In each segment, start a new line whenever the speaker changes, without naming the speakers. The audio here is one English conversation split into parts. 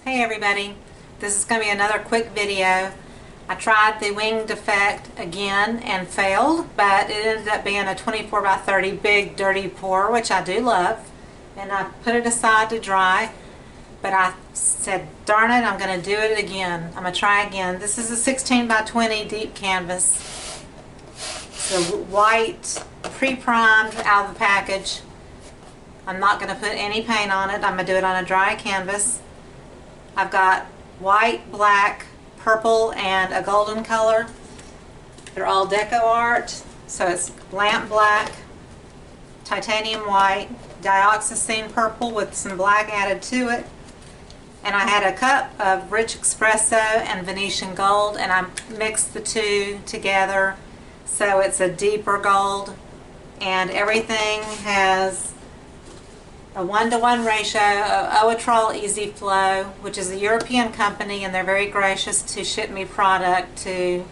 Hey everybody, this is going to be another quick video. I tried the winged effect again and failed, but it ended up being a 24 by 30 big dirty pour, which I do love, and I put it aside to dry, but I said darn it, I'm going to do it again. I'm going to try again. This is a 16 by 20 deep canvas. It's a white pre-primed out of the package. I'm not going to put any paint on it. I'm going to do it on a dry canvas. I've got white, black, purple, and a golden color. They're all DecoArt, so it's lamp black, titanium white, dioxazine purple with some black added to it. And I had a cup of rich espresso and Venetian gold, and I mixed the two together so it's a deeper gold. And everything has a 1-to-1 ratio of Owatrol Easy Flow, which is a European company, and they're very gracious to ship me product to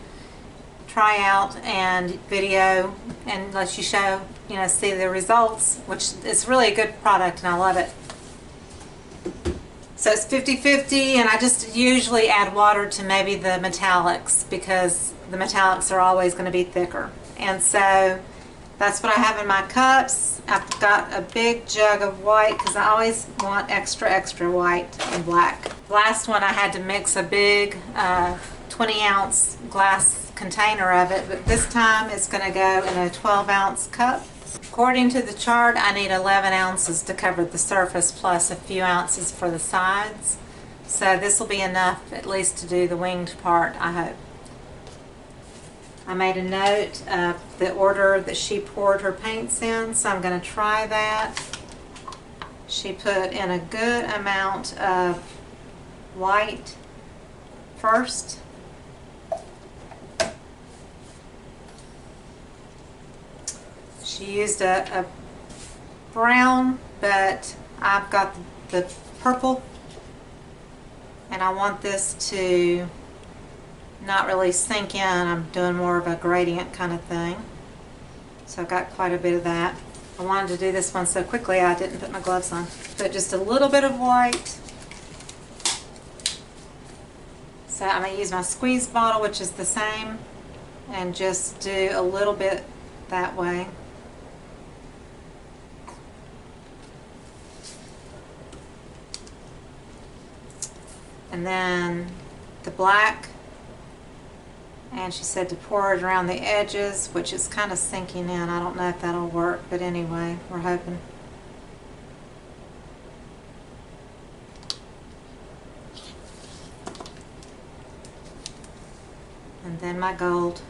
try out and video and let you show, see the results, which is really a good product and I love it. So it's 50-50, and I just usually add water to maybe the metallics because the metallics are always going to be thicker. And so that's what I have in my cups. I've got a big jug of white because I always want extra white and black. Last one I had to mix a big 20-ounce glass container of it, but this time it's going to go in a 12-ounce cup. According to the chart, I need 11 ounces to cover the surface plus a few ounces for the sides. So this will be enough at least to do the winged part, I hope. I made a note of the order that she poured her paints in, so I'm going to try that. She put in a good amount of white first. She used a brown, but I've got the purple, and I want this to not really sink in. I'm doing more of a gradient kind of thing. So I've got quite a bit of that. I wanted to do this one so quickly I didn't put my gloves on. Put just a little bit of white. So I'm going to use my squeeze bottle, which is the same, and just do a little bit that way. And then the black. And she said to pour it around the edges, which is kind of sinking in. I don't know if that'll work, but anyway, we're hoping. And then my gold.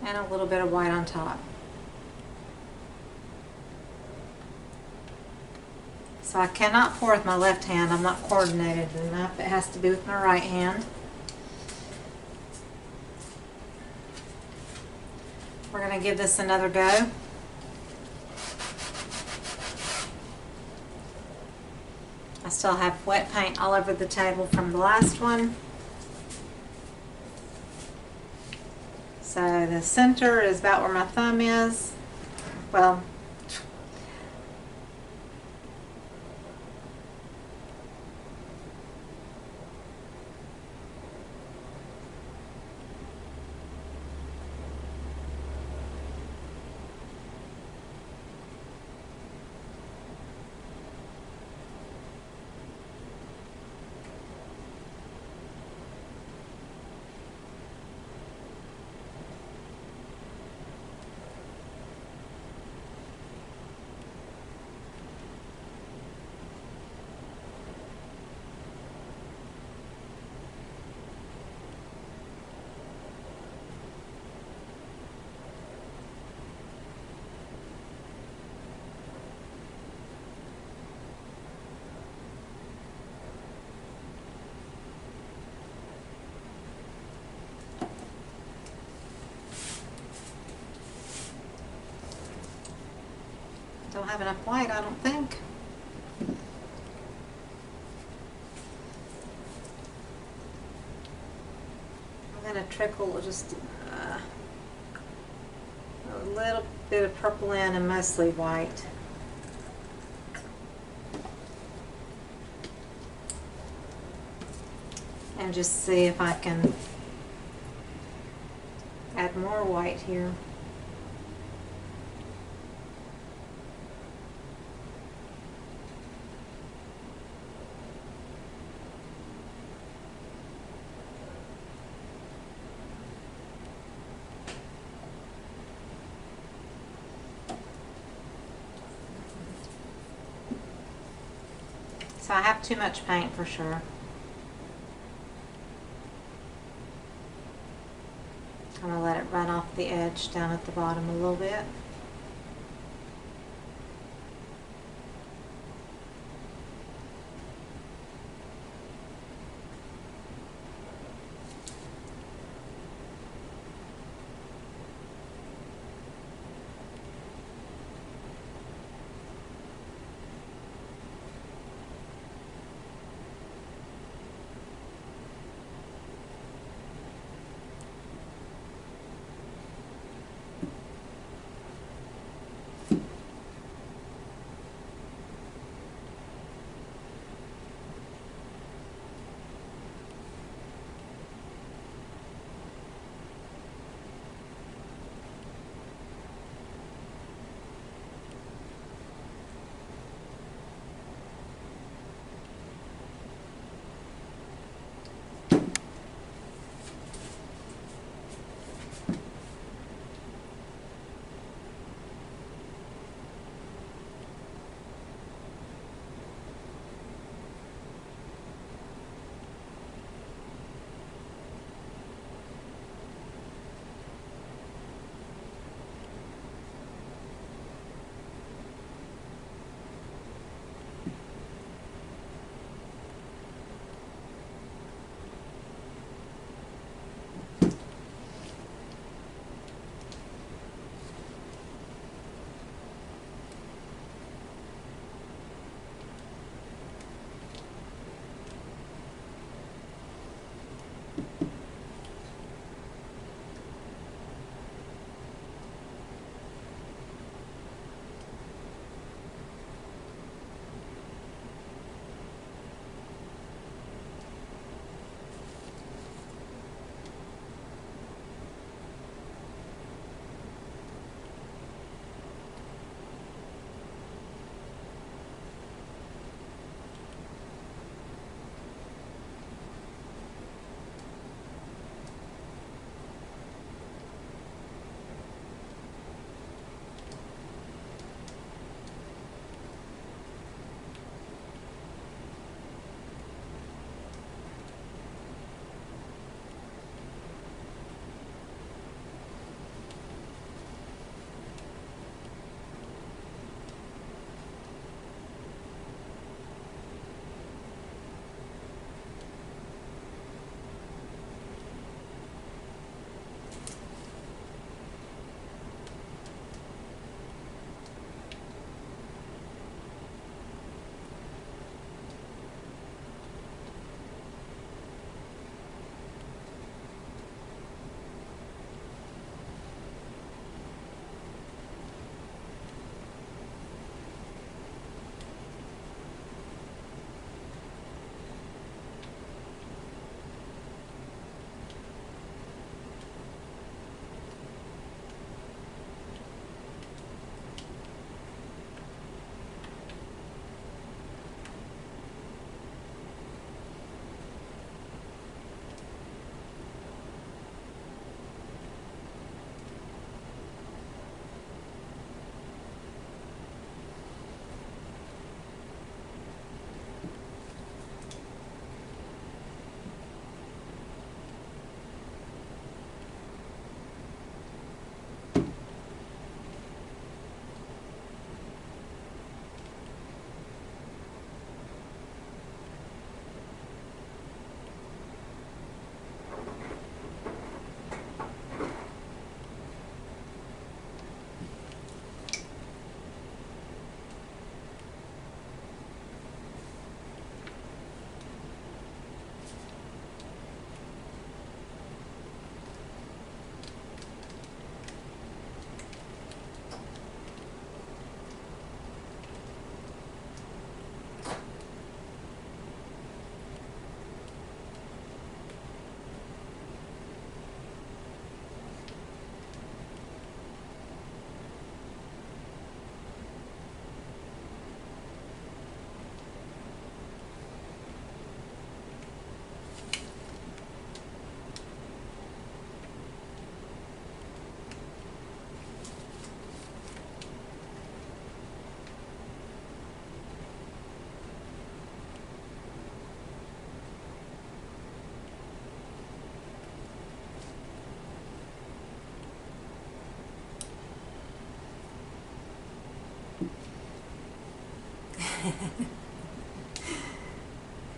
And a little bit of white on top. So I cannot pour with my left hand. I'm not coordinated enough. It has to be with my right hand. We're going to give this another go. I still have wet paint all over the table from the last one. So the center is about where my thumb is. Well, don't have enough white, I don't think. I'm going to trickle just a a little bit of purple in and mostly white. And just see if I can add more white here. So I have too much paint for sure. I'm going to let it run off the edge down at the bottom a little bit.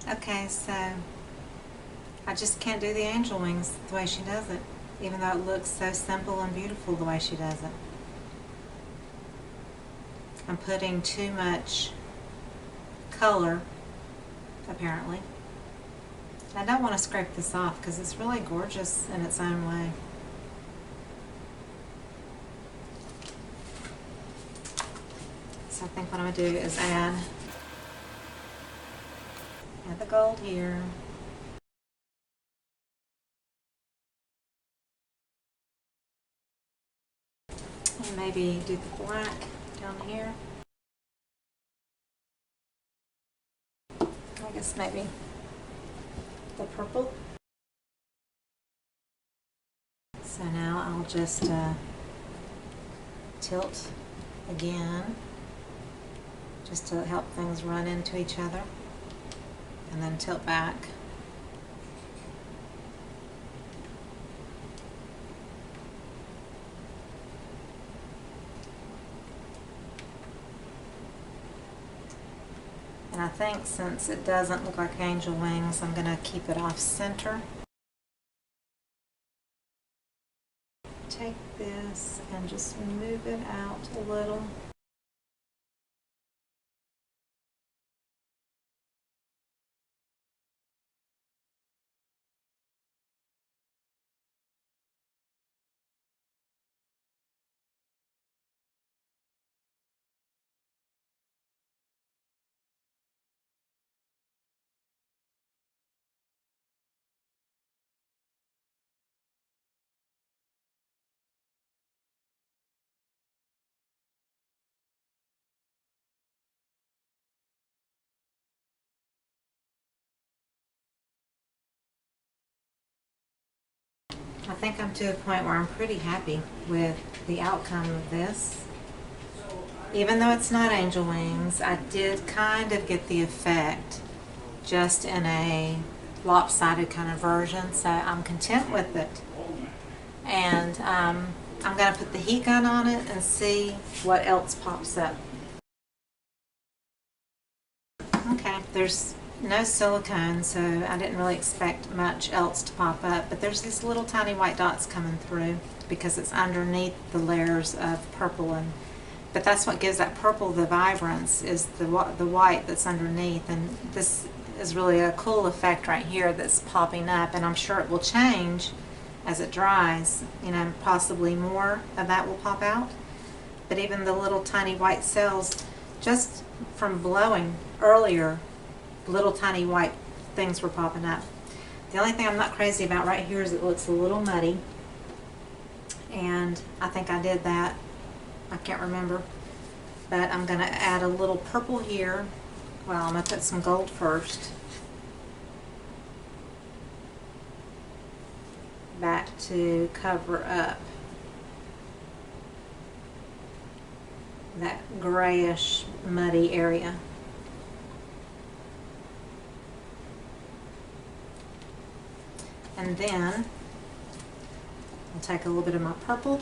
Okay, so I just can't do the angel wings the way she does it, even though it looks so simple and beautiful the way she does it. I'm putting too much color, apparently. I don't want to scrape this off because it's really gorgeous in its own way. So I think what I'm going to do is add the gold here. And maybe do the black down here. I guess maybe the purple. So now I'll just tilt again, just to help things run into each other, and then tilt back. And I think since it doesn't look like angel wings, I'm going to keep it off center. Take this and just move it out a little. I think I'm to a point where I'm pretty happy with the outcome of this. Even though it's not angel wings, I did kind of get the effect just in a lopsided kind of version, so I'm content with it. And I'm going to put the heat gun on it and see what else pops up. Okay, there's no silicone, so I didn't really expect much else to pop up, but there's these little tiny white dots coming through because it's underneath the layers of purple, but that's what gives that purple the vibrance, is the white that's underneath. And this is really a cool effect right here that's popping up, and I'm sure it will change as it dries. You know, possibly more of that will pop out, but even the little tiny white cells, just from blowing earlier, little tiny white things were popping up. The only thing I'm not crazy about right here is it looks a little muddy, and I think I did that. I can't remember, but I'm going to add a little purple here. Well, I'm going to put some gold first. Back to cover up that grayish muddy area. And then I'll take a little bit of my purple,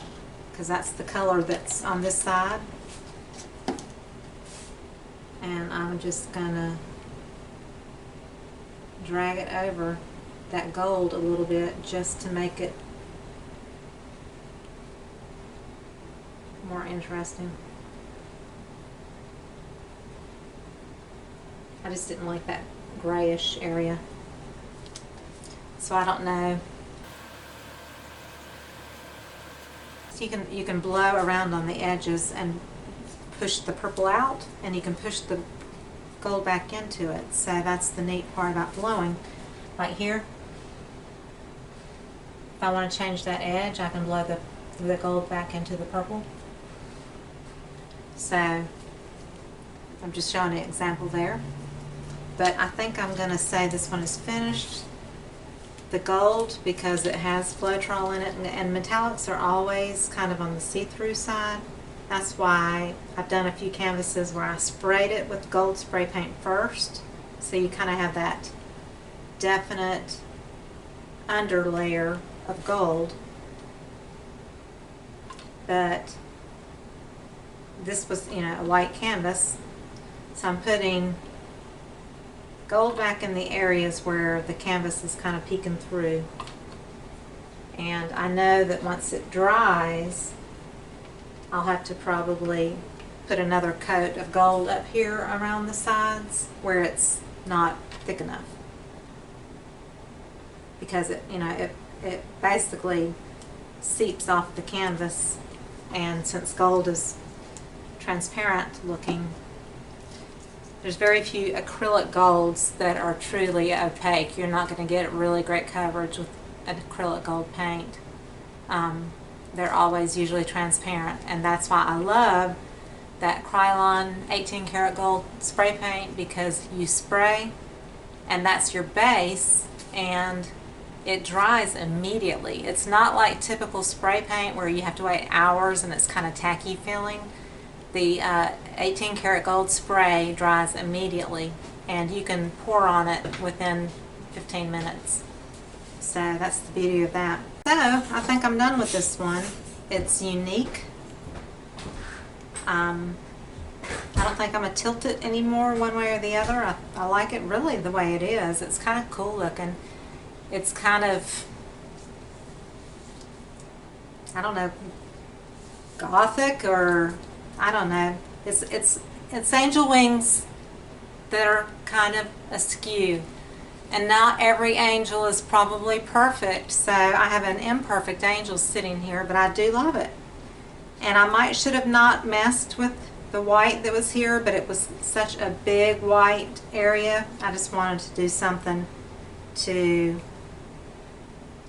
because that's the color that's on this side, and I'm just gonna drag it over that gold a little bit just to make it more interesting. I just didn't like that grayish area. So I don't know. So you can blow around on the edges and push the purple out, and you can push the gold back into it. So that's the neat part about blowing. Right here, if I want to change that edge, I can blow the gold back into the purple. So I'm just showing an example there. But I think I'm going to say this one is finished. The gold, because it has Owatrol in it, and metallics are always kind of on the see-through side. That's why I've done a few canvases where I sprayed it with gold spray paint first, so you kind of have that definite underlayer of gold. But this was, you know, a white canvas, So I'm putting gold back in the areas where the canvas is kind of peeking through. And I know that once it dries, I'll have to probably put another coat of gold up here around the sides where it's not thick enough. Because it basically seeps off the canvas, and since gold is transparent looking, there's very few acrylic golds that are truly opaque. You're not going to get really great coverage with an acrylic gold paint. They're always usually transparent, and that's why I love that Krylon 18 karat gold spray paint, because you spray and that's your base and it dries immediately. It's not like typical spray paint where you have to wait hours and it's kind of tacky feeling. The 18 karat gold spray dries immediately, and you can pour on it within 15 minutes. So that's the beauty of that. So I think I'm done with this one. It's unique. I don't think I'm going to tilt it anymore one way or the other. I like it really the way it is. It's kind of cool looking. It's kind of, I don't know, gothic, or I don't know. It's angel wings that are kind of askew. And not every angel is probably perfect, so I have an imperfect angel sitting here, but I do love it. And I should have not messed with the white that was here, but it was such a big white area. I just wanted to do something to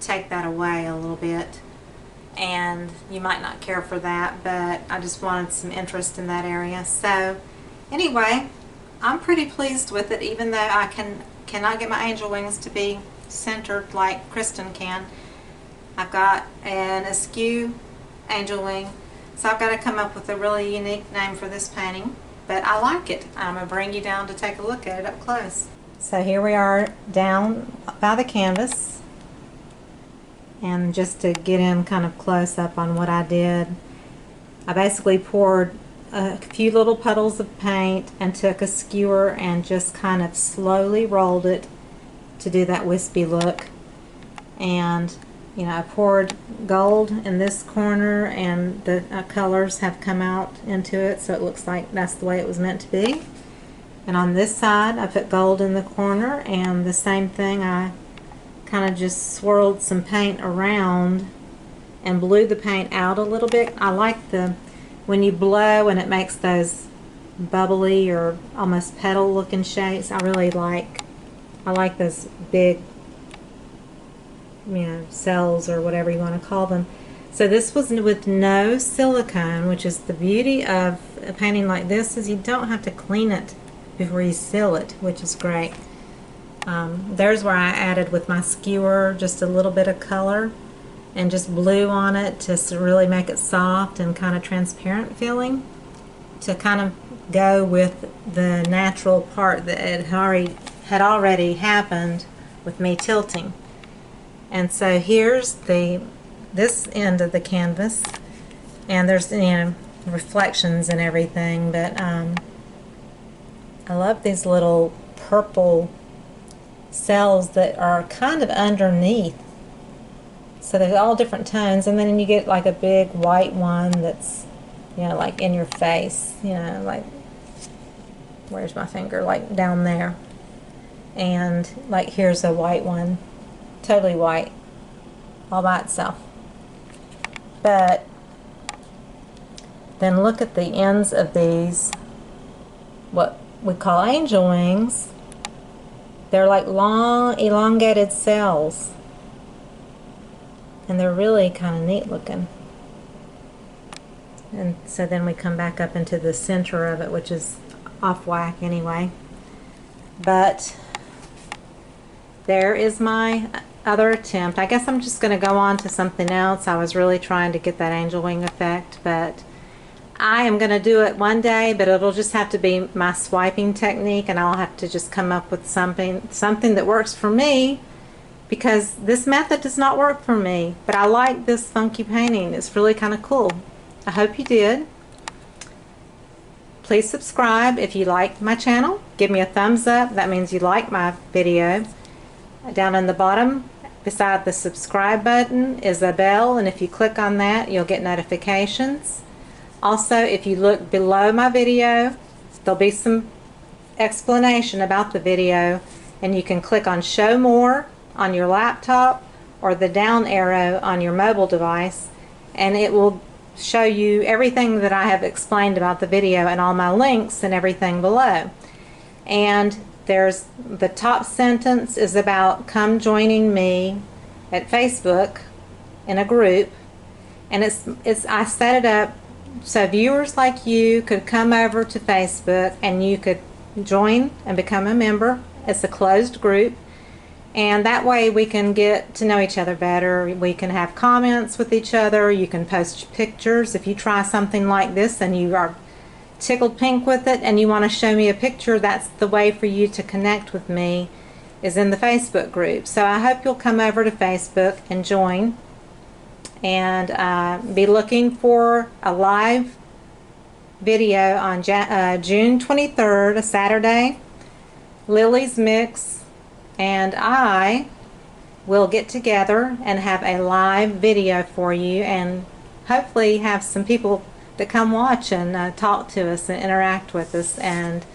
take that away a little bit. And you might not care for that, but I just wanted some interest in that area. So anyway, I'm pretty pleased with it, even though I cannot get my angel wings to be centered like Kristin can. I've got an askew angel wing, so I've got to come up with a really unique name for this painting, but I like it. I'm going to bring you down to take a look at it up close. So here we are down by the canvas, and just to get in kind of close up on what I did, I basically poured a few little puddles of paint and took a skewer and just kind of slowly rolled it to do that wispy look. And I poured gold in this corner, and the colors have come out into it, so it looks like that's the way it was meant to be. And on this side I put gold in the corner, and the same thing, I kind of just swirled some paint around and blew the paint out a little bit. I like when you blow and it makes those bubbly or almost petal looking shapes. I like those big cells, or whatever you want to call them. So this was with no silicone, which is the beauty of a painting like this, is you don't have to clean it before you seal it, which is great. There's where I added with my skewer just a little bit of color and just blew on it to really make it soft and kind of transparent feeling, to kind of go with the natural part that had already happened with me tilting. And so here's this end of the canvas, and there's reflections and everything, but I love these little purple cells that are kind of underneath. So they're all different tones, and then you get like a big white one that's, like in your face, like, where's my finger, like down there. And like here's a white one, totally white, all by itself. But then look at the ends of these, what we call angel wings. They're like long, elongated cells, and they're really kind of neat looking. And so then we come back up into the center of it, which is off whack anyway. But there is my other attempt. I guess I'm just going to go on to something else. I was really trying to get that angel wing effect, but I am going to do it one day, but it'll just have to be my swiping technique, and I'll have to just come up with something that works for me, because this method does not work for me. But I like this funky painting. It's really kind of cool. I hope you did. please subscribe if you like my channel. Give me a thumbs up. That means you like my video. Down in the bottom beside the subscribe button is a bell, and if you click on that you'll get notifications. Also, if you look below my video, there'll be some explanation about the video, and you can click on show more on your laptop or the down arrow on your mobile device, and it will show you everything that I have explained about the video and all my links and everything below. And there's the top sentence is about come joining me at Facebook in a group, and it's I set it up so viewers like you could come over to Facebook and you could join and become a member. It's a closed group, and that way we can get to know each other better. We can have comments with each other. You can post pictures. If you try something like this and you are tickled pink with it and you want to show me a picture, that's the way for you to connect with me, is in the Facebook group. So I hope you'll come over to Facebook and join, and be looking for a live video on June 23rd, a Saturday. Lily's Mix and I will get together and have a live video for you, and hopefully have some people that come watch and talk to us and interact with us, and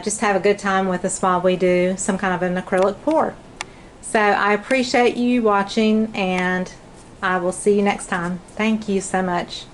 just have a good time with us while we do some kind of an acrylic pour. So I appreciate you watching, and I will see you next time. Thank you so much.